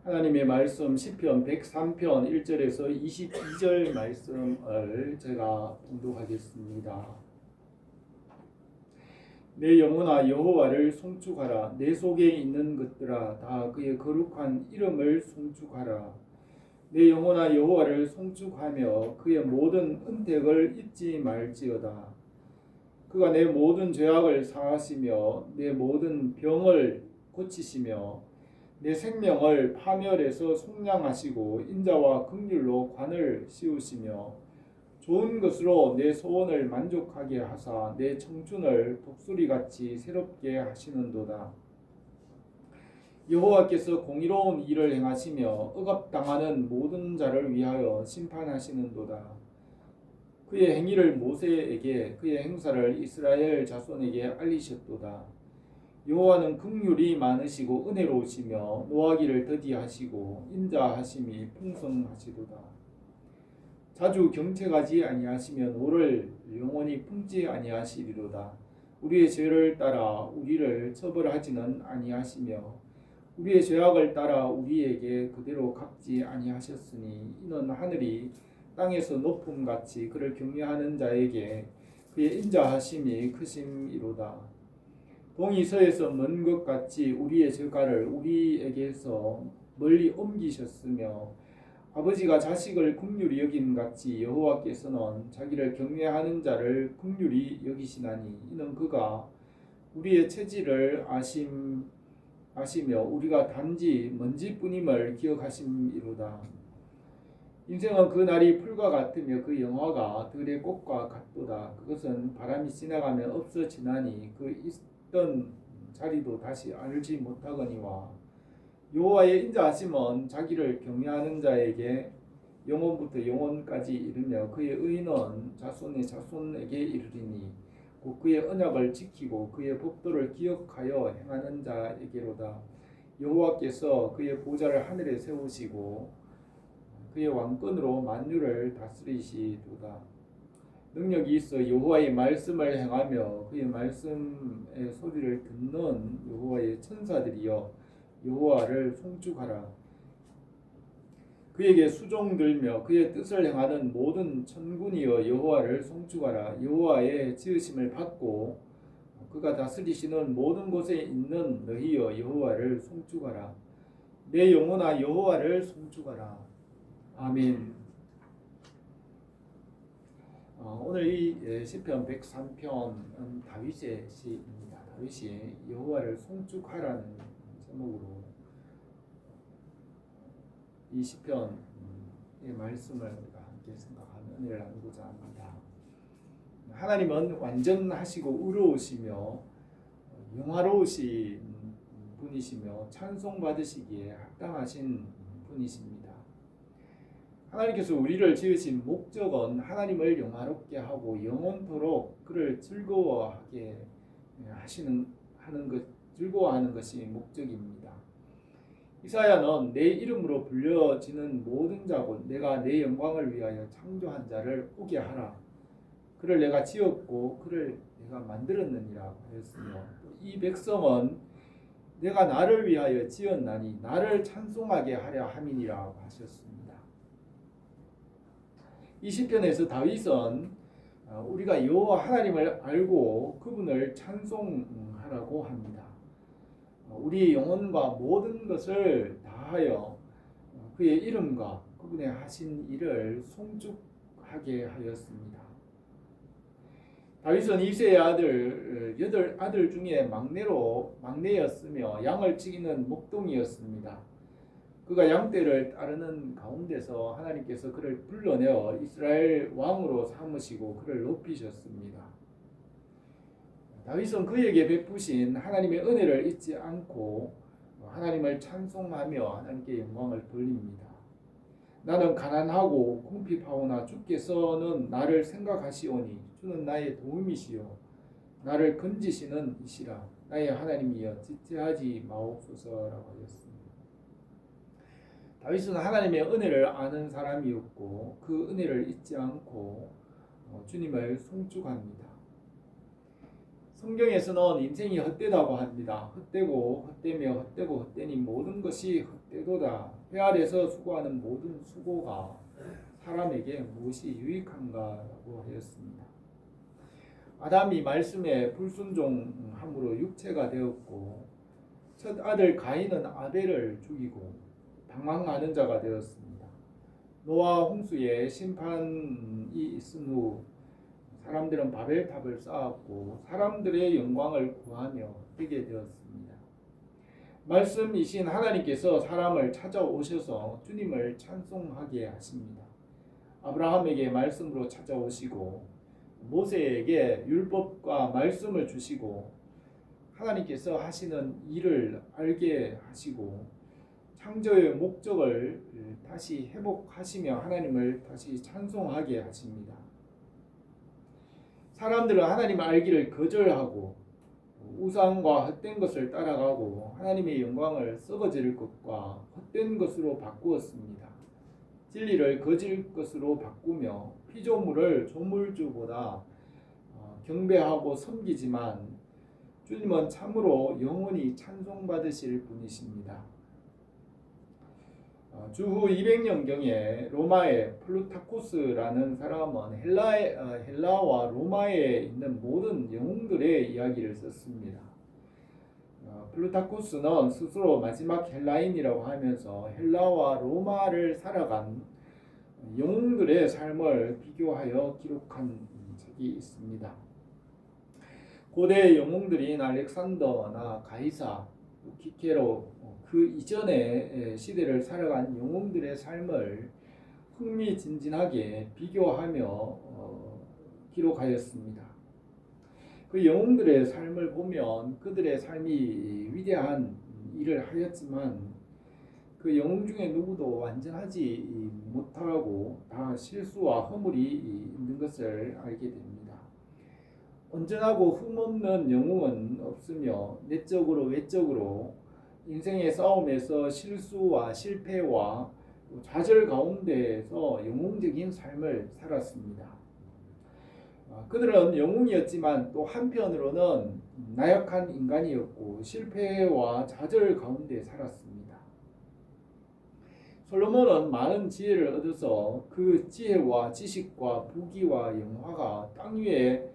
하나님의 말씀 시편 103편 1절에서 22절 말씀을 제가 봉독하겠습니다. 내 영혼아 여호와를 송축하라. 내 속에 있는 것들아 다 그의 거룩한 이름을 송축하라. 내 영혼아 여호와를 송축하며 그의 모든 은택을 잊지 말지어다. 그가 내 모든 죄악을 사하시며 내 모든 병을 고치시며 내 생명을 파멸에서 속량하시고 인자와 긍휼로 관을 씌우시며 좋은 것으로 내 소원을 만족하게 하사 내 청춘을 독수리같이 새롭게 하시는도다. 여호와께서 공의로운 일을 행하시며 억압당하는 모든 자를 위하여 심판하시는도다. 그의 행위를 모세에게 그의 행사를 이스라엘 자손에게 알리셨도다. 여호와는 긍휼이 많으시고 은혜로우시며 노하기를 더디하시고 인자하심이 풍성하시도다. 자주 경책하지 아니하시며 노를 영원히 품지 아니하시리로다. 우리의 죄를 따라 우리를 처벌하지는 아니하시며 우리의 죄악을 따라 우리에게 그대로 갚지 아니하셨으니 이는 하늘이 땅에서 높음같이 그를 경외하는 자에게 그의 인자하심이 크심이로다. 동이 서에서 먼 것 같이 우리의 죄가를 우리에게서 멀리 옮기셨으며 아버지가 자식을 긍휼히 여김 같이 여호와께서는 자기를 경외하는 자를 긍휼히 여기시나니 이는 그가 우리의 체질을 아시며 우리가 단지 먼지뿐임을 기억하심이로다. 인생은 그 날이 풀과 같으며 그 영화가 들의 꽃과 같도다. 그것은 바람이 지나가면 없어지나니 그 있던 자리도 다시 알지 못하거니와 여호와의 인자하심은 자기를 경외하는 자에게 영원부터 영원까지 이르며 그의 의는 자손의 자손에게 이르리니 곧 그의 언약을 지키고 그의 법도를 기억하여 행하는 자에게로다. 여호와께서 그의 보좌를 하늘에 세우시고 그의 왕권으로 만유를 다스리시도다. 능력이 있어 여호와의 말씀을 행하며 그의 말씀의 소리를 듣는 여호와의 천사들이여 여호와를 송축하라. 그에게 수종들며 그의 뜻을 행하는 모든 천군이여 여호와를 송축하라. 여호와의 지으심을 받고 그가 다스리시는 모든 곳에 있는 너희여 여호와를 송축하라. 내 영혼아 여호와를 송축하라. 아멘. 오늘 이 시편 103편은 다윗의 시입니다. 다윗이 여호와를 송축하라는 제목으로 이 시편의 말씀을 우리가 함께 생각하며 은혜를 나누고자 합니다. 하나님은 완전하시고 의로우시며 영화로우신 분이시며 찬송받으시기에 합당하신 분이십니다. 하나님께서 우리를 지으신 목적은 하나님을 영화롭게 하고 영원토록 그를 즐거워하게 즐거워하는 것이 목적입니다. 이사야는 내 이름으로 불려지는 모든 자곧 내가 내 영광을 위하여 창조한 자를 오게 하라. 그를 내가 지었고 그를 내가 만들었느니라 하였으며 이 백성은 내가 나를 위하여 지었나니 나를 찬송하게 하려 함이니라 하셨습니다. 이 시편에서 다윗은 우리가 여호와 하나님을 알고 그분을 찬송하라고 합니다. 우리의 영혼과 모든 것을 다하여 그의 이름과 그분의 하신 일을 송축하게 하였습니다. 다윗은 이새의 아들 8아들 중에 막내였으며 양을 치기는 목동이었습니다. 그가 양떼를 따르는 가운데서 하나님께서 그를 불러내어 이스라엘 왕으로 삼으시고 그를 높이셨습니다. 다윗은 그에게 베푸신 하나님의 은혜를 잊지 않고 하나님을 찬송하며 하나님께 영광을 돌립니다. 나는 가난하고 궁핍하오나 주께서는 나를 생각하시오니 주는 나의 도움이시요 나를 건지시는 이시라. 나의 하나님이여 지체하지 마옵소서라고 하였습니다. 다윗은 하나님의 은혜를 아는 사람이었고 그 은혜를 잊지 않고 주님을 송축합니다. 성경에서는 인생이 헛되다고 합니다. 헛되고 헛되며 헛되고 헛되니 모든 것이 헛되도다 해 아래서 수고하는 모든 수고가 사람에게 무엇이 유익한가라고 하였습니다. 아담이 말씀에 불순종함으로 육체가 되었고 첫 아들 가인은 아벨을 죽이고 방황하는 자가 되었습니다. 노아 홍수에 심판이 있은 후 사람들은 바벨탑을 쌓았고 사람들의 영광을 구하며 뛰게 되었습니다. 말씀이신 하나님께서 사람을 찾아오셔서 주님을 찬송하게 하십니다. 아브라함에게 말씀으로 찾아오시고 모세에게 율법과 말씀을 주시고 하나님께서 하시는 일을 알게 하시고 창조의 목적을 다시 회복하시며 하나님을 다시 찬송하게 하십니다. 사람들은 하나님 알기를 거절하고 우상과 헛된 것을 따라가고 하나님의 영광을 썩어질 것과 헛된 것으로 바꾸었습니다. 진리를 거짓 것으로 바꾸며 피조물을 조물주보다 경배하고 섬기지만 주님은 참으로 영원히 찬송받으실 분이십니다. 주후 200년경에 로마의 플루타쿠스라는 사람은 헬라와 로마에 있는 모든 영웅들의 이야기를 썼습니다. 플루타쿠스는 스스로 마지막 헬라인이라고 하면서 헬라와 로마를 살아간 영웅들의 삶을 비교하여 기록한 책이 있습니다. 고대 영웅들인 알렉산더나 가이사, 키케로 그 이전의 시대를 살아간 영웅들의 삶을 흥미진진하게 비교하며 기록하였습니다. 그 영웅들의 삶을 보면 그들의 삶이 위대한 일을 하였지만 그 영웅 중에 누구도 완전하지 못하고 다 실수와 허물이 있는 것을 알게 됩니다. 온전하고 흠없는 영웅은 없으며 내적으로 외적으로 인생의 싸움에서 실수와 실패와 좌절 가운데에서 영웅적인 삶을 살았습니다. 그들은 영웅이었지만 또 한편으로는 나약한 인간이었고 실패와 좌절 가운데 살았습니다. 솔로몬은 많은 지혜를 얻어서 그 지혜와 지식과 부귀와 영화가 땅 위에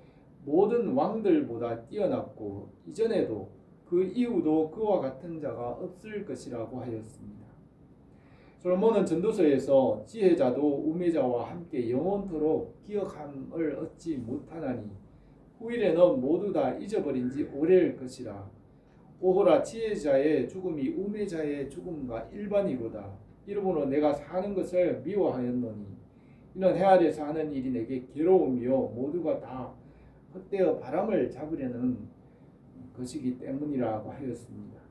모든 왕들보다 뛰어났고 이전에도 그 이후도 그와 같은 자가 없을 것이라고 하였습니다. 솔로몬은 전도서에서 지혜자도 우매자와 함께 영원토록 기억함을 얻지 못하나니 후일에는 모두 다 잊어버린 지 오래일 것이라. 오호라 지혜자의 죽음이 우매자의 죽음과 일반이로다. 이러므로 내가 사는 것을 미워하였노니 이는 해 아래서 하는 일이 내게 괴로우며 모두가 다 헛되어 바람을 잡으려는 것이기 때문이라고 하였습니다.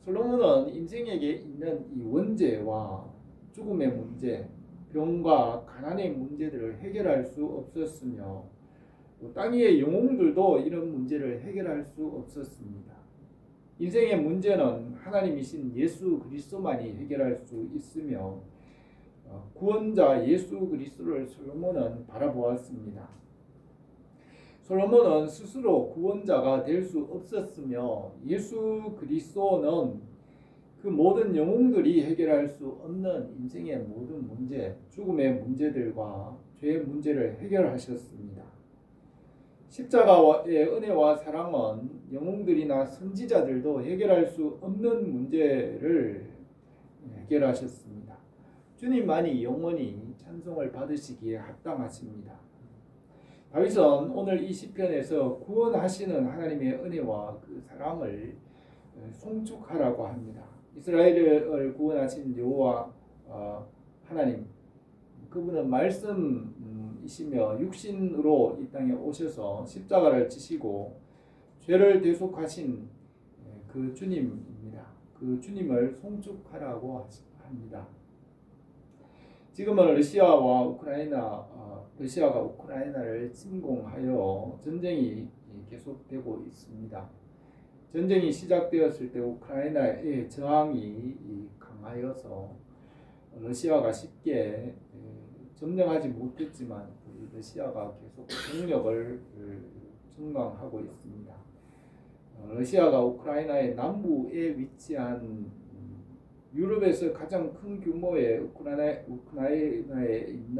솔로몬은 인생에게 있는 이 원죄와 죽음의 문제, 병과 가난의 문제들을 해결할 수 없었으며 땅 위의 영웅들도 이런 문제를 해결할 수 없었습니다. 인생의 문제는 하나님이신 예수 그리스도만이 해결할 수 있으며 구원자 예수 그리스도를 솔로몬은 바라보았습니다. 솔로몬은 스스로 구원자가 될 수 없었으며 예수 그리스도는 그 모든 영웅들이 해결할 수 없는 인생의 모든 문제, 죽음의 문제들과 죄의 문제를 해결하셨습니다. 십자가의 은혜와 사랑은 영웅들이나 선지자들도 해결할 수 없는 문제를 해결하셨습니다. 주님만이 영원히 찬송을 받으시기에 합당하십니다. 다윗은 오늘 이 시편에서 구원하시는 하나님의 은혜와 그 사랑을 송축하라고 합니다. 이스라엘을 구원하신 여호와 하나님, 그분은 말씀이시며 육신으로 이 땅에 오셔서 십자가를 지시고 죄를 대속하신 그 주님입니다. 그 주님을 송축하라고 합니다. 지금은 러시아가 우크라이나를 침공하여 전쟁이 계속되고 있습니다. 전쟁이 시작되었을 때 우크라이나의 저항이 강하여서 러시아가 쉽게 점령하지 못했지만 러시아가 계속 병력을 증강하고 있습니다. 러시아가 우크라이나의 남부에 위치한 유럽에서 가장 큰 규모의 우크라이나에 있는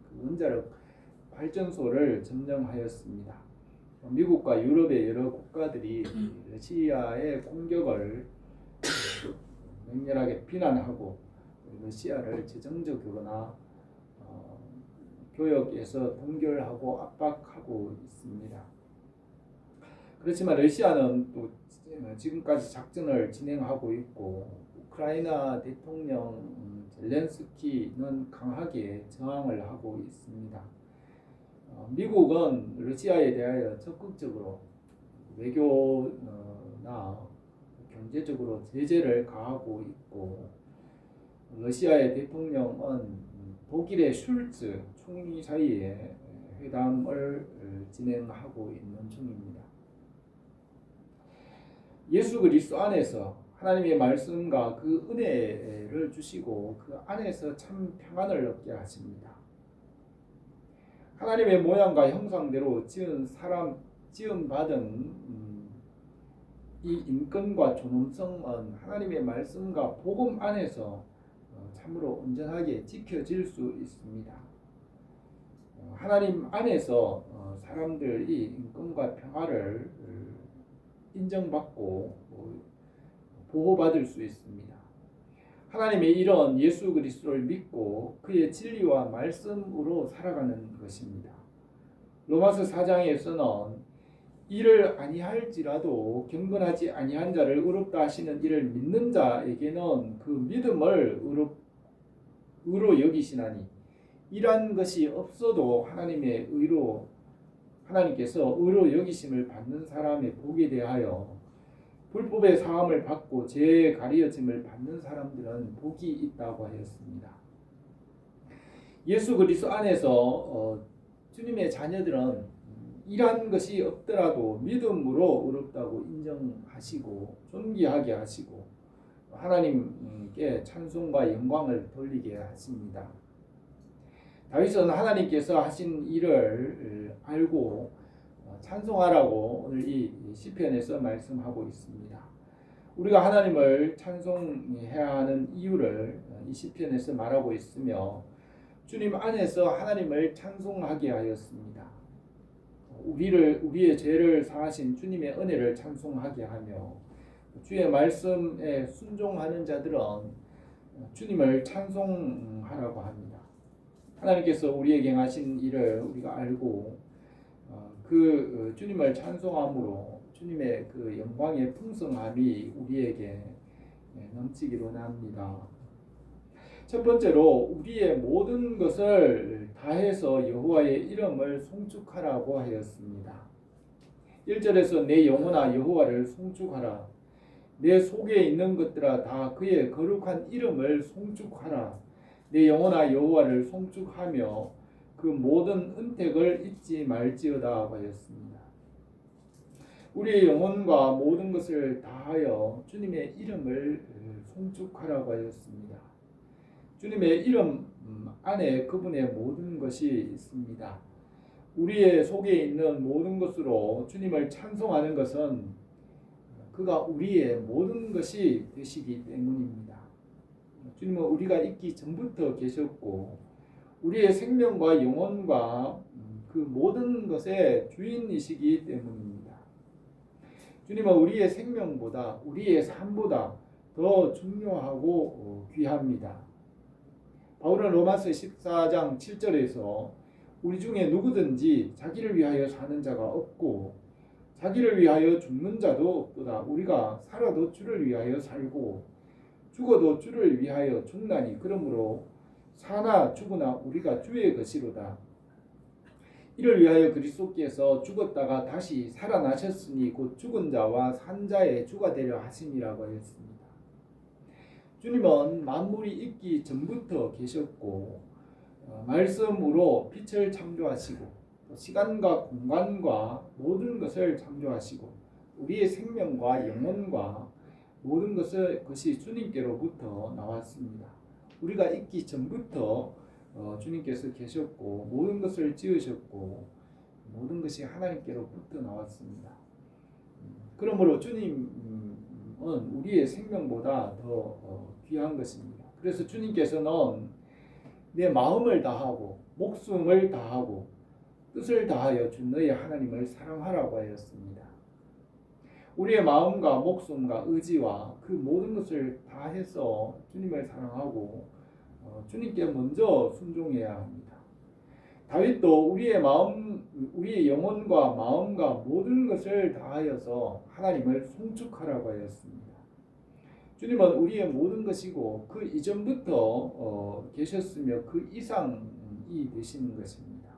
그 원자력 발전소를 점령하였습니다. 미국과 유럽의 여러 국가들이 러시아의 공격을 맹렬하게 비난하고 러시아를 재정적으로나 교역에서 동결하고 압박하고 있습니다. 그렇지만 러시아는 또 지금까지 작전을 진행하고 있고 우크라이나 대통령 젤렌스키는 강하게 저항을 하고 있습니다. 미국은 러시아에 대하여 적극적으로 외교나 경제적으로 제재를 가하고 있고 러시아의 대통령은 독일의 슐츠 총리 사이에 회담을 진행하고 있는 중입니다. 예수 그리스도 안에서 하나님의 말씀과 그 은혜를 주시고 그 안에서 참 평안을 얻게 하십니다. 하나님의 모양과 형상대로 지음받은 이 인권과 존엄성은 하나님의 말씀과 복음 안에서 참으로 온전하게 지켜질 수 있습니다. 하나님 안에서 사람들이 인권과 평화를 인정받고 보호받을 수 있습니다. 하나님의 이런 예수 그리스도를 믿고 그의 진리와 말씀으로 살아가는 것입니다. 로마서 4장에서는 이를 아니할지라도 경건하지 아니한 자를 의롭다 하시는 이를 믿는 자에게는 그 믿음을 의로 여기시나니 이란 것이 없어도 하나님께서 의로 여기심을 받는 사람의 복에 대하여 불법의 사함을 받고 죄의 가리어짐을 받는 사람들은 복이 있다고 하였습니다. 예수 그리스도 안에서 주님의 자녀들은 이란 것이 없더라도 믿음으로 의롭다고 인정하시고 존귀하게 하시고 하나님께 찬송과 영광을 돌리게 하십니다. 다윗은 하나님께서 하신 일을 알고 찬송하라고 오늘 이 시편에서 말씀하고 있습니다. 우리가 하나님을 찬송해야 하는 이유를 이 시편에서 말하고 있으며 주님 안에서 하나님을 찬송하게 하였습니다. 우리의 죄를 사하신 주님의 은혜를 찬송하게 하며 주의 말씀에 순종하는 자들은 주님을 찬송하라고 합니다. 하나님께서 우리에게 행하신 일을 우리가 알고 그 주님을 찬송함으로 주님의 그 영광의 풍성함이 우리에게 넘치기로 합니다. 첫 번째로 우리의 모든 것을 다해서 여호와의 이름을 송축하라고 하였습니다. 1절에서 내 영혼아 여호와를 송축하라. 내 속에 있는 것들아 다 그의 거룩한 이름을 송축하라. 내 영혼아 여호와를 송축하며 그 모든 은택을 잊지 말지어다 하였습니다. 우리의 영혼과 모든 것을 다하여 주님의 이름을 송축하라고 하였습니다. 주님의 이름 안에 그분의 모든 것이 있습니다. 우리의 속에 있는 모든 것으로 주님을 찬송하는 것은 그가 우리의 모든 것이 되시기 때문입니다. 주님은 우리가 있기 전부터 계셨고 우리의 생명과 영혼과 그 모든 것의 주인이시기 때문입니다. 주님은 우리의 생명보다 우리의 삶보다 더 중요하고 귀합니다. 바울은 로마서 14장 7절에서 우리 중에 누구든지 자기를 위하여 사는 자가 없고 자기를 위하여 죽는 자도 없도다. 우리가 살아도 주를 위하여 살고 죽어도 주를 위하여 죽나니 그러므로 사나 죽으나 우리가 주의 것이로다. 이를 위하여 그리스도께서 죽었다가 다시 살아나셨으니 곧 죽은 자와 산 자의 주가 되려 하심이라고 하였습니다. 주님은 만물이 있기 전부터 계셨고 말씀으로 빛을 창조하시고 시간과 공간과 모든 것을 창조하시고 우리의 생명과 영혼과 모든 것이 주님께로부터 나왔습니다. 우리가 있기 전부터 주님께서 계셨고 모든 것을 지으셨고 모든 것이 하나님께로부터 나왔습니다. 그러므로 주님 우리의 생명보다 더 귀한 것입니다. 그래서 주님께서는 내 마음을 다하고 목숨을 다하고 뜻을 다하여 주 너희 하나님을 사랑하라고 하였습니다. 우리의 마음과 목숨과 의지와 그 모든 것을 다해서 주님을 사랑하고 주님께 먼저 순종해야 합니다. 다윗도 우리의 영혼과 마음과 모든 것을 다하여서 하나님을 송축하라고 하였습니다. 주님은 우리의 모든 것이고 그 이전부터 계셨으며 그 이상이 되시는 것입니다.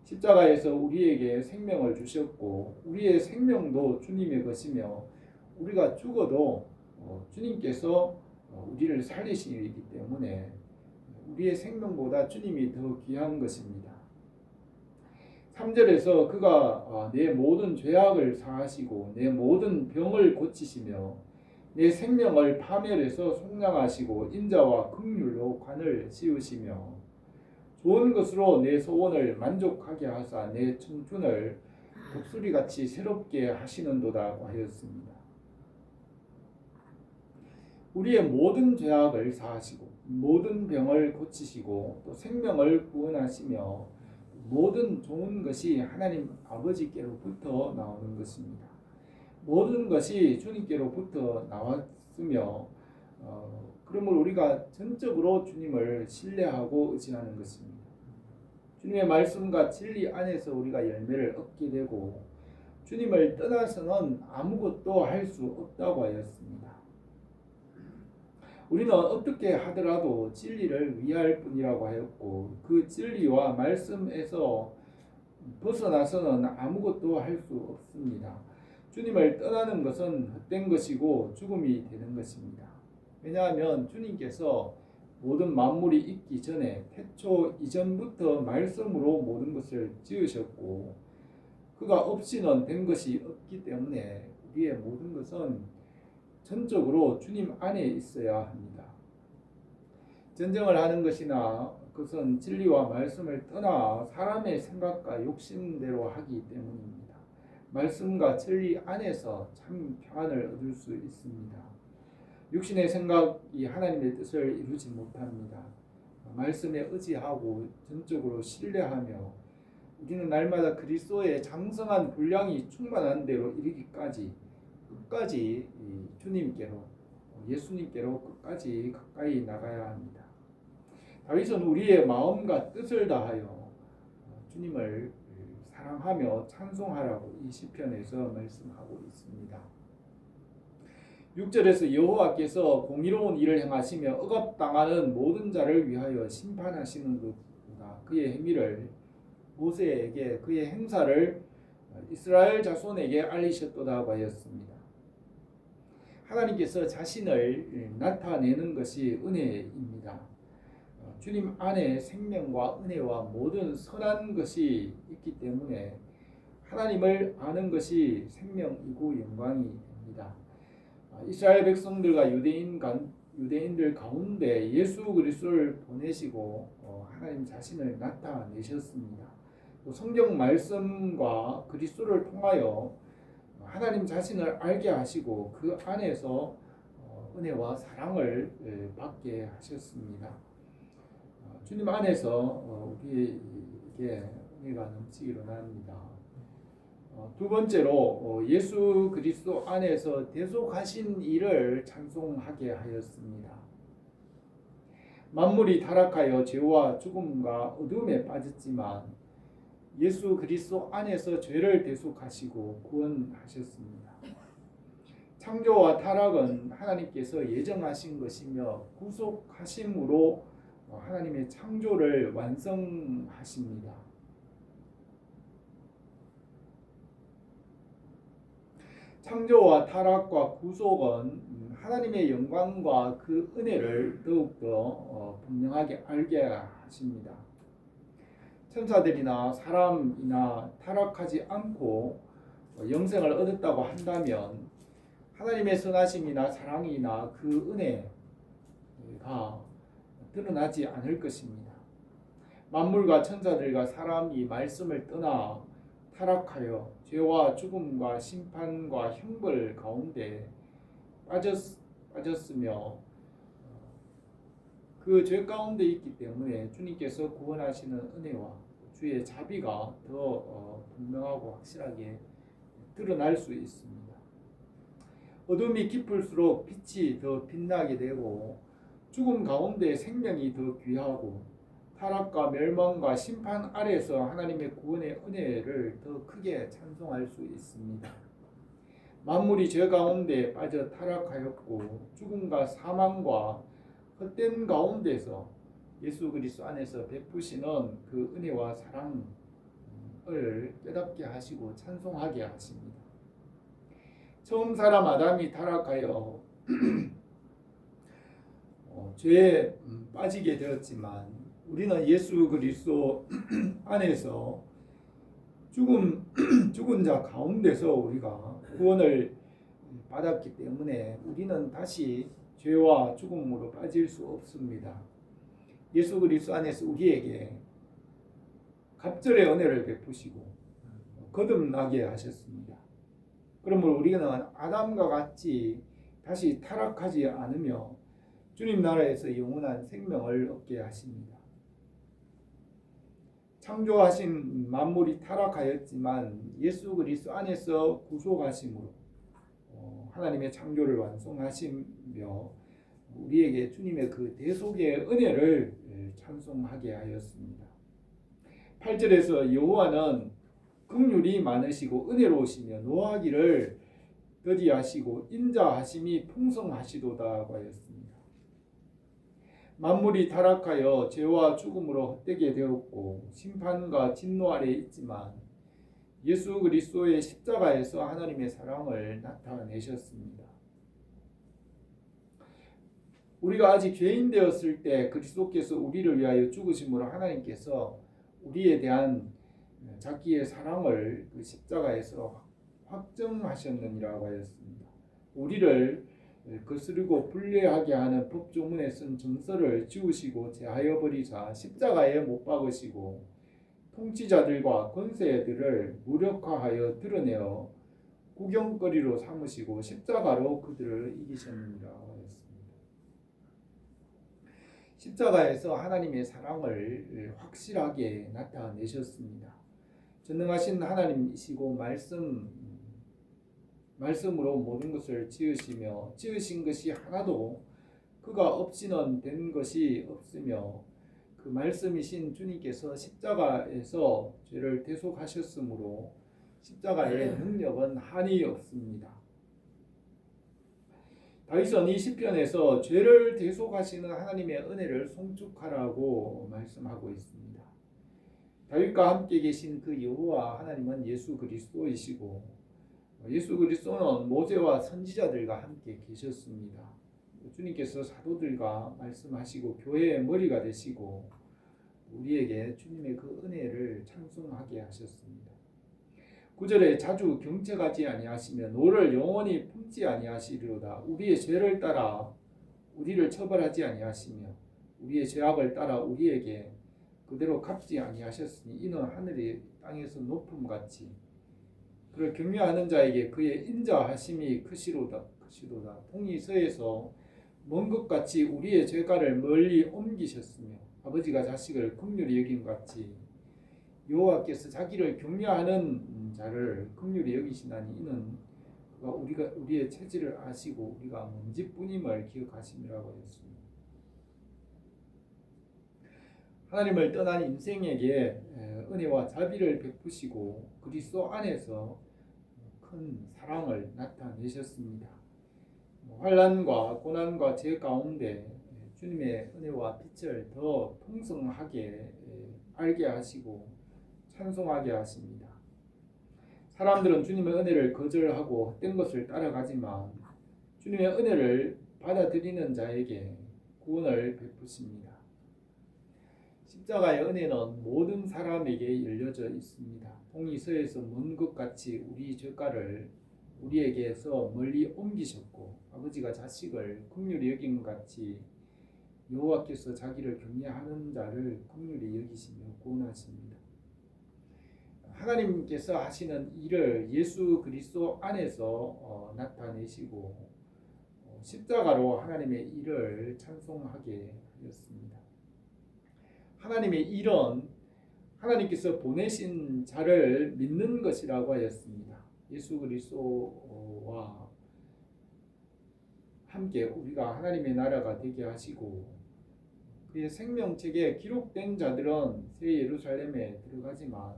십자가에서 우리에게 생명을 주셨고 우리의 생명도 주님의 것이며 우리가 죽어도 주님께서 우리를 살리시기 때문에 우리의 생명보다 주님이 더 귀한 것입니다. 3절에서 그가 내 모든 죄악을 사하시고 내 모든 병을 고치시며 내 생명을 파멸해서 속량하시고 인자와 긍휼로 관을 씌우시며 좋은 것으로 내 소원을 만족하게 하사 내 청춘을 독수리같이 새롭게 하시는도다 하였습니다. 우리의 모든 죄악을 사하시고 모든 병을 고치시고 또 생명을 구원하시며 모든 좋은 것이 하나님 아버지께로부터 나오는 것입니다. 모든 것이 주님께로부터 나왔으며 그러므로 우리가 전적으로 주님을 신뢰하고 의지하는 것입니다. 주님의 말씀과 진리 안에서 우리가 열매를 얻게 되고 주님을 떠나서는 아무것도 할 수 없다고 하였습니다. 우리는 어떻게 하더라도 진리를 위할 뿐이라고 하였고 그 진리와 말씀에서 벗어나서는 아무것도 할 수 없습니다. 주님을 떠나는 것은 헛된 것이고 죽음이 되는 것입니다. 왜냐하면 주님께서 모든 만물이 있기 전에 태초 이전부터 말씀으로 모든 것을 지으셨고 그가 없이는 된 것이 없기 때문에 우리의 모든 것은 전적으로 주님 안에 있어야 합니다. 전쟁을 하는 것이나 그것은 진리와 말씀을 떠나 사람의 생각과 욕심대로 하기 때문입니다. 말씀과 진리 안에서 참 평안을 얻을 수 있습니다. 육신의 생각이 하나님의 뜻을 이루지 못합니다. 말씀에 의지하고 전적으로 신뢰하며 우리는 날마다 그리스도의 장성한 분량이 충만한 대로 이르기까지 끝까지 주님께로 예수님께로 끝까지 가까이 나가야 합니다. 다윗은 우리의 마음과 뜻을 다하여 주님을 사랑하며 찬송하라고 이 시편에서 말씀하고 있습니다. 6절에서 여호와께서 공의로운 일을 행하시며 억압당하는 모든 자를 위하여 심판하시는도다. 그의 행위를 모세에게 그의 행사를 이스라엘 자손에게 알리셨도다 하였습니다. 하나님께서 자신을 나타내는 것이 은혜입니다. 주님 안에 생명과 은혜와 모든 선한 것이 있기 때문에 하나님을 아는 것이 생명이고 영광이 됩니다. 이스라엘 백성들과 유대인들 가운데 예수 그리스도를 보내시고 하나님 자신을 나타내셨습니다. 또 성경 말씀과 그리스도를 통하여 하나님 자신을 알게 하시고 그 안에서 은혜와 사랑을 받게 하셨습니다. 주님 안에서 우리에게 은혜가 넘치기로 합니다. 두 번째로 예수 그리스도 안에서 대속하신 일을 찬송하게 하였습니다. 만물이 타락하여 죄와 죽음과 어둠에 빠졌지만 예수 그리스도 안에서 죄를 대속하시고 구원하셨습니다. 창조와 타락은 하나님께서 예정하신 것이며 구속하심으로 하나님의 창조를 완성하십니다. 창조와 타락과 구속은 하나님의 영광과 그 은혜를 더욱더 분명하게 알게 하십니다. 천사들이나 사람이나 타락하지 않고 영생을 얻었다고 한다면 하나님의 선하심이나 사랑이나 그 은혜가 드러나지 않을 것입니다. 만물과 천사들과 사람이 말씀을 떠나 타락하여 죄와 죽음과 심판과 형벌 가운데 빠졌으며 그 죄 가운데 있기 때문에 주님께서 구원하시는 은혜와 주의 자비가 더 분명하고 확실하게 드러날 수 있습니다. 어둠이 깊을수록 빛이 더 빛나게 되고 죽음 가운데 생명이 더 귀하고 타락과 멸망과 심판 아래에서 하나님의 구원의 은혜를 더 크게 찬송할 수 있습니다. 만물이 죄 가운데 빠져 타락하였고 죽음과 사망과 헛된 가운데서 예수 그리스도 안에서 베푸시는 그 은혜와 사랑을 깨닫게 하시고 찬송하게 하십니다. 처음 사람 아담이 타락하여 죄에 빠지게 되었지만 우리는 예수 그리스도 안에서 죽은 자 가운데서 우리가 구원을 받았기 때문에 우리는 다시 죄와 죽음으로 빠질 수 없습니다. 예수 그리스도 안에서 우리에게 갑절의 은혜를 베푸시고 거듭나게 하셨습니다. 그러므로 우리는 아담과 같이 다시 타락하지 않으며 주님 나라에서 영원한 생명을 얻게 하십니다. 창조하신 만물이 타락하였지만 예수 그리스도 안에서 구속하심으로 하나님의 창조를 완성하시며 우리에게 주님의 그 대속의 은혜를 찬송하게 하였습니다. 8절에서 여호와는 긍휼이 많으시고 은혜로우시며 노하기를 더디하시고 인자하심이 풍성하시도다고 하였습니다. 만물이 타락하여 죄와 죽음으로 헛되게 되었고 심판과 진노 아래 있지만 예수 그리스도의 십자가에서 하나님의 사랑을 나타내셨습니다. 우리가 아직 죄인 되었을 때 그리스도께서 우리를 위하여 죽으심으로 하나님께서 우리에 대한 자기의 사랑을 그 십자가에서 확정하셨느니라고 하였습니다. 우리를 거스르고 불리하게 하는 법조문에 쓴 정서를 지우시고 제하여 버리사 십자가에 못 박으시고 통치자들과 권세들을 무력화하여 드러내어 구경거리로 삼으시고 십자가로 그들을 이기셨느니라. 십자가에서 하나님의 사랑을 확실하게 나타내셨습니다. 전능하신 하나님이시고 말씀으로 모든 것을 지으시며 지으신 것이 하나도 그가 없이는 된 것이 없으며 그 말씀이신 주님께서 십자가에서 죄를 대속하셨으므로 십자가의 능력은 한이 없습니다. 다윗은 이 시편에서 죄를 대속하시는 하나님의 은혜를 송축하라고 말씀하고 있습니다. 다윗과 함께 계신 그 여호와 하나님은 예수 그리스도이시고 예수 그리스도는 모세와 선지자들과 함께 계셨습니다. 주님께서 사도들과 말씀하시고 교회의 머리가 되시고 우리에게 주님의 그 은혜를 찬송하게 하셨습니다. 9절에 자주 경책하지 아니하시며 노를 영원히 품지 아니하시리로다. 우리의 죄를 따라 우리를 처벌하지 아니하시며 우리의 죄악을 따라 우리에게 그대로 갚지 아니하셨으니 이는 하늘이 땅에서 높음같이 그를 경외하는 자에게 그의 인자하심이 크시로다. 동이 서에서 먼 것같이 우리의 죄가를 멀리 옮기셨으며 아버지가 자식을 긍휼히 여김같이 여호와께서 자기를 경외하는 자를 긍휼히 여기시나니 이는 그가 우리의 체질을 아시고 우리가 먼지뿐임을 기억하심이라고 했습니다. 하나님을 떠난 인생에게 은혜와 자비를 베푸시고 그리스도 안에서 큰 사랑을 나타내셨습니다. 환난과 고난과 죄 가운데 주님의 은혜와 빛을 더 풍성하게 알게 하시고 찬송하게 하십니다. 사람들은 주님의 은혜를 거절하고 헛된 것을 따라가지만 주님의 은혜를 받아들이는 자에게 구원을 베푸십니다. 십자가의 은혜는 모든 사람에게 열려져 있습니다. 동이 서에서 먼 것 같이 우리 죄가를 우리에게서 멀리 옮기셨고 아버지가 자식을 긍휼히 여긴 것 같이 여호와께서 자기를 경외하는 자를 긍휼히 여기시며 구원하십니다. 하나님께서 하시는 일을 예수 그리스도 안에서 나타내시고 십자가로 하나님의 일을 찬송하게 하였습니다. 하나님의 일은 하나님께서 보내신 자를 믿는 것이라고 하였습니다. 예수 그리스도와 함께 우리가 하나님의 나라가 되게 하시고 그의 생명책에 기록된 자들은 새 예루살렘에 들어가지만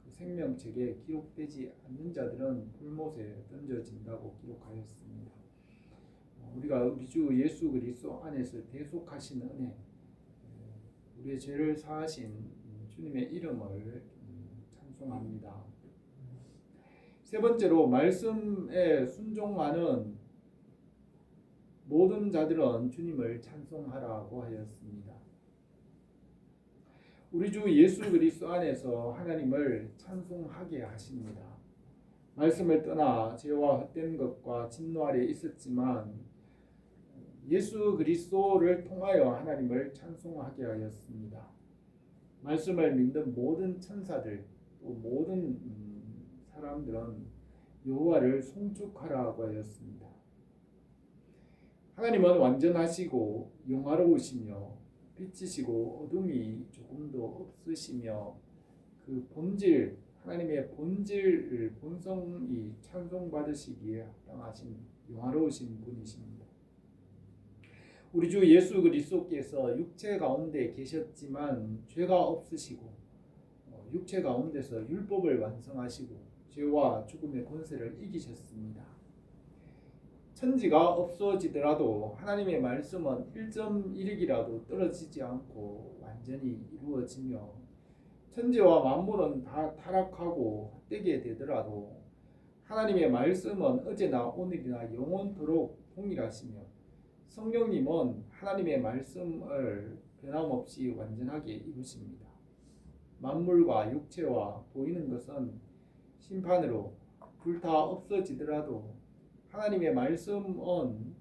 그 생명책에 기록되지 않는 자들은 불못에 던져진다고 기록하였습니다. 우리가 우리 주 예수 그리스도 안에서 대속하신 은혜, 우리의 죄를 사하신 주님의 이름을 찬송합니다. 세 번째로 말씀에 순종하는 모든 자들은 주님을 찬송하라고 하였습니다. 우리 주 예수 그리스도 안에서 하나님을 찬송하게 하십니다. 말씀을 떠나 죄와 헛된 것과 진노 아래 있었지만 예수 그리스도를 통하여 하나님을 찬송하게 하였습니다. 말씀을 믿는 모든 천사들 또 모든 사람들은 여호와를 송축하라고 하였습니다. 하나님은 완전하시고 영화로우시며 빛이시고 어둠이 조금도 없으시며 그 본질 하나님의 본성이 찬송받으시기에 합당하신 영화로우신 분이십니다. 우리 주 예수 그리스도께서 육체 가운데 계셨지만 죄가 없으시고 육체 가운데서 율법을 완성하시고 죄와 죽음의 권세를 이기셨습니다. 천지가 없어지더라도 하나님의 말씀은 1.1익이라도 떨어지지 않고 완전히 이루어지며 천지와 만물은 다 타락하고 헛되게 되더라도 하나님의 말씀은 어제나 오늘이나 영원토록 동일하시며 성령님은 하나님의 말씀을 변함없이 완전하게 이루십니다. 만물과 육체와 보이는 것은 심판으로 불타 없어지더라도 하나님의 말씀은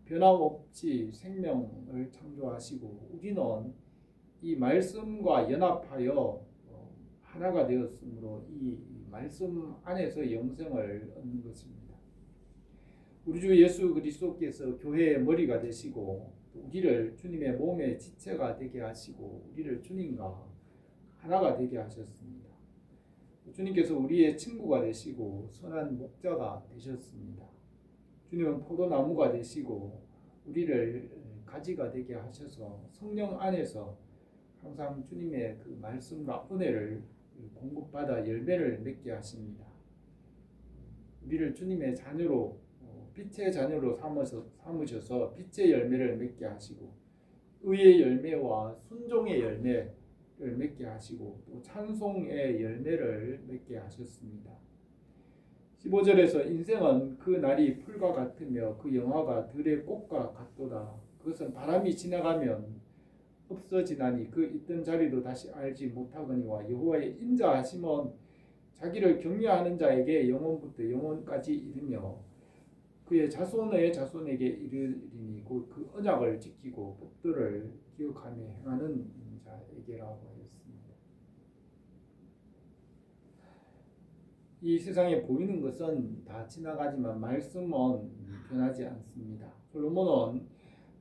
변함없이 생명을 창조하시고 우리는 이 말씀과 연합하여 하나가 되었으므로 이 말씀 안에서 영생을 얻는 것입니다. 우리 주 예수 그리스도께서 교회의 머리가 되시고 우리를 주님의 몸의 지체가 되게 하시고 우리를 주님과 하나가 되게 하셨습니다. 주님께서 우리의 친구가 되시고 선한 목자가 되셨습니다. 주님은 포도나무가 되시고 우리를 가지가 되게 하셔서 성령 안에서 항상 주님의 그 말씀과 은혜를 공급받아 열매를 맺게 하십니다. 우리를 주님의 자녀로 빛의 자녀로 삼으셔서 빛의 열매를 맺게 하시고 의의 열매와 순종의 열매를 맺게 하시고 또 찬송의 열매를 맺게 하셨습니다. 15절에서 인생은 그 날이 풀과 같으며 그 영화가 들의 꽃과 같도다. 그것은 바람이 지나가면 없어지나니 그 있던 자리도 다시 알지 못하거니와 여호와의 인자하심은 자기를 경외하는 자에게 영원부터 영원까지 이르며 그의 자손의 자손에게 이르리니 곧 그 언약을 지키고 법도를 기억하며 행하는 자에게라고 하였습니다. 이 세상에 보이는 것은 다 지나가지만 말씀은 변하지 않습니다. 솔로몬은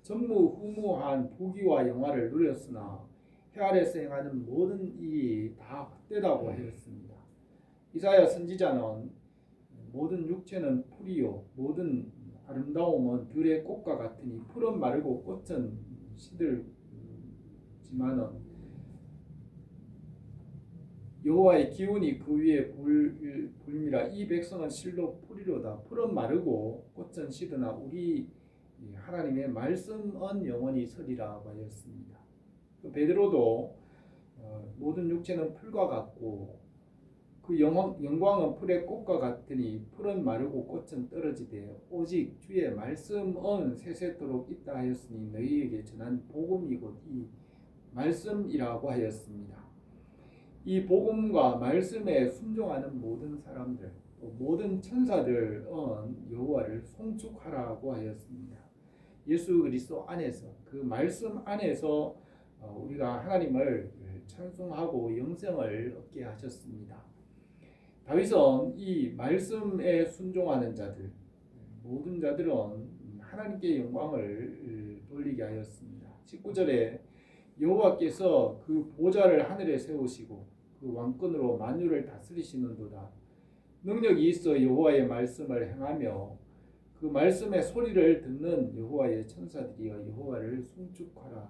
전무후무한 부귀와 영화를 누렸으나 해 아래서 행하는 모든 일이 다 헛되다고 하였습니다. 이사야 선지자는 모든 육체는 풀이요 모든 아름다움은 들의 꽃과 같으니 풀은 마르고 꽃은 시들지만은 여호와의 기운이 그 위에 불미라. 이 백성은 실로 풀이로다. 풀은 마르고 꽃은 시드나 우리 하나님의 말씀은 영원히 서리라고 하였습니다. 베드로도 모든 육체는 풀과 같고 그 영광은 풀의 꽃과 같으니 풀은 마르고 꽃은 떨어지되 오직 주의 말씀은 세세토록 있다 하였으니 너희에게 전한 복음이 곧 이 말씀이라고 하였습니다. 이 복음과 말씀에 순종하는 모든 사람들, 모든 천사들은 여호와를 송축하라고 하였습니다. 예수 그리스도 안에서 그 말씀 안에서 우리가 하나님을 찬송하고 영생을 얻게 하셨습니다. 다윗은 이 말씀에 순종하는 자들, 모든 자들은 하나님께 영광을 돌리게 하였습니다. 19절에 여호와께서 그 보좌를 하늘에 세우시고 그 왕권으로 만유를 다스리시는도다. 능력이 있어 여호와의 말씀을 행하며 그 말씀의 소리를 듣는 여호와의 천사들이여 여호와를 송축하라.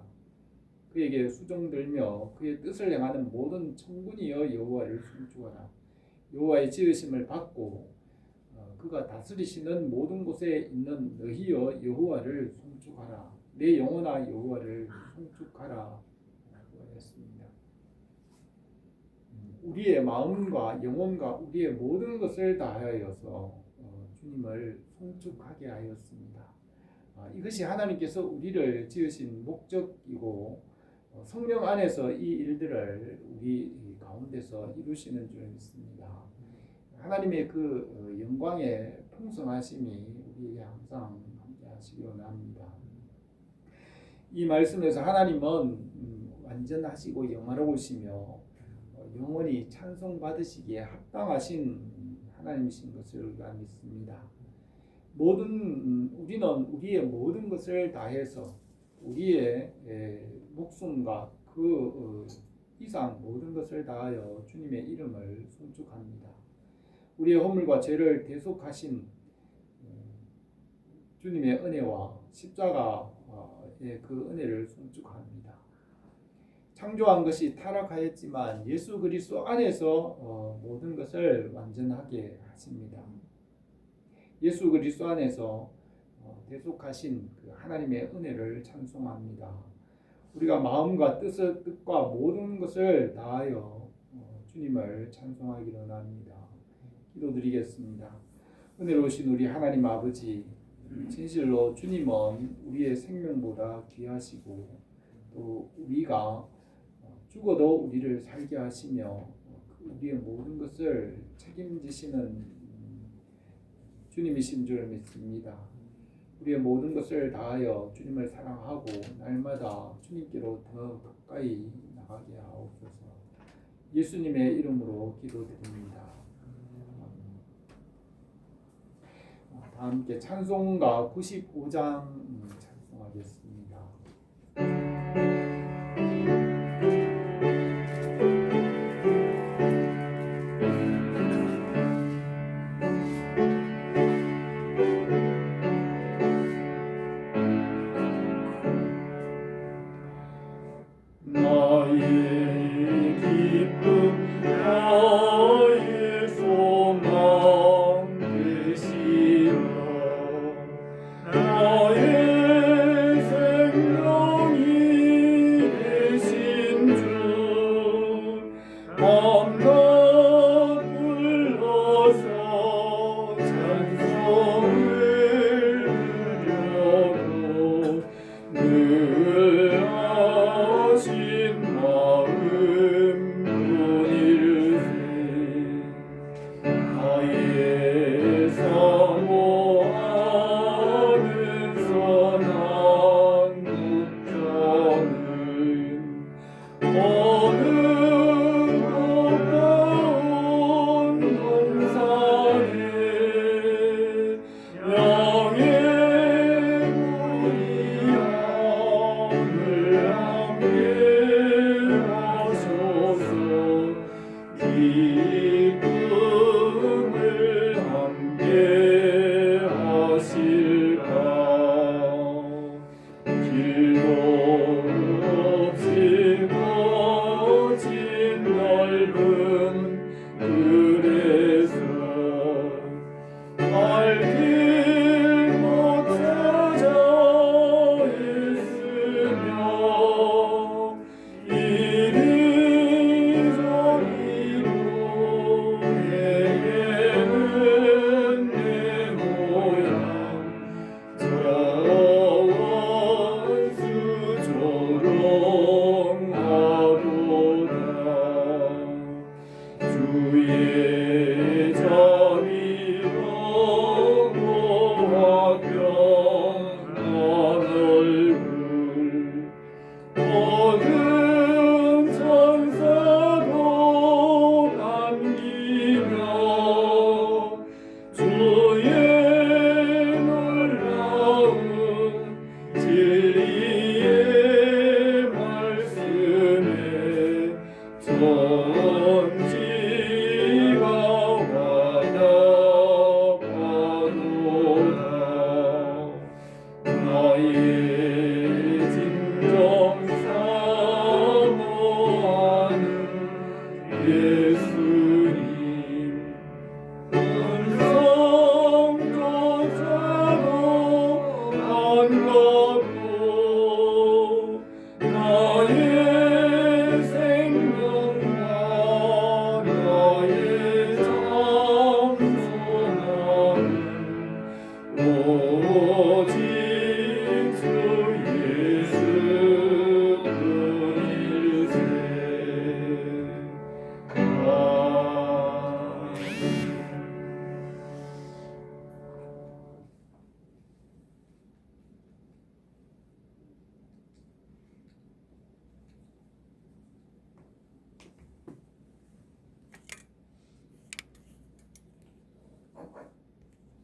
그에게 수종들며 그의 뜻을 행하는 모든 천군이여 여호와를 송축하라. 여호와의 지으심을 받고 그가 다스리시는 모든 곳에 있는 너희여 여호와를 송축하라. 내 영혼아 여호와를 송축하라 라고 했습니다. 우리의 마음과 영혼과 우리의 모든 것을 다하여서 주님을 송축하게 하였습니다. 이것이 하나님께서 우리를 지으신 목적이고 성령 안에서 이 일들을 우리 가운데서 이루시는 줄 믿습니다. 하나님의 그 영광의 풍성하심이 우리에게 항상 함께 하시기 원합니다. 이 말씀에서 하나님은 완전하시고 영화로우시며 영원히 찬송받으시기에 합당하신 하나님이신 것을 우리가 믿습니다. 우리는 우리의 모든 것을 다해서 우리의 목숨과 그 이상 모든 것을 다하여 주님의 이름을 송축합니다. 우리의 허물과 죄를 대속하신 주님의 은혜와 십자가의 그 은혜를 송축합니다. 창조한 것이 타락하였지만 예수 그리스도 안에서 모든 것을 완전하게 하십니다. 예수 그리스도 안에서 대속하신 그 하나님의 은혜를 찬송합니다. 우리가 마음과 뜻과 모든 것을 다하여 주님을 찬송하기를 원합니다. 기도드리겠습니다. 은혜로우신 우리 하나님 아버지, 진실로 주님은 우리의 생명보다 귀하시고 또 우리가 죽어도 우리를 살게 하시며 우리의 모든 것을 책임지시는 주님이신 줄 믿습니다. 우리의 모든 것을 다하여 주님을 사랑하고 날마다 주님께로 더 가까이 나가게 하옵소서. 예수님의 이름으로 기도드립니다. 다 함께 찬송가 95장 찬송하겠습니다. 진리의 말씀에 정지가 와닿아도다. 나의 진정 사모하는 예수님, 은성조차도 반갑고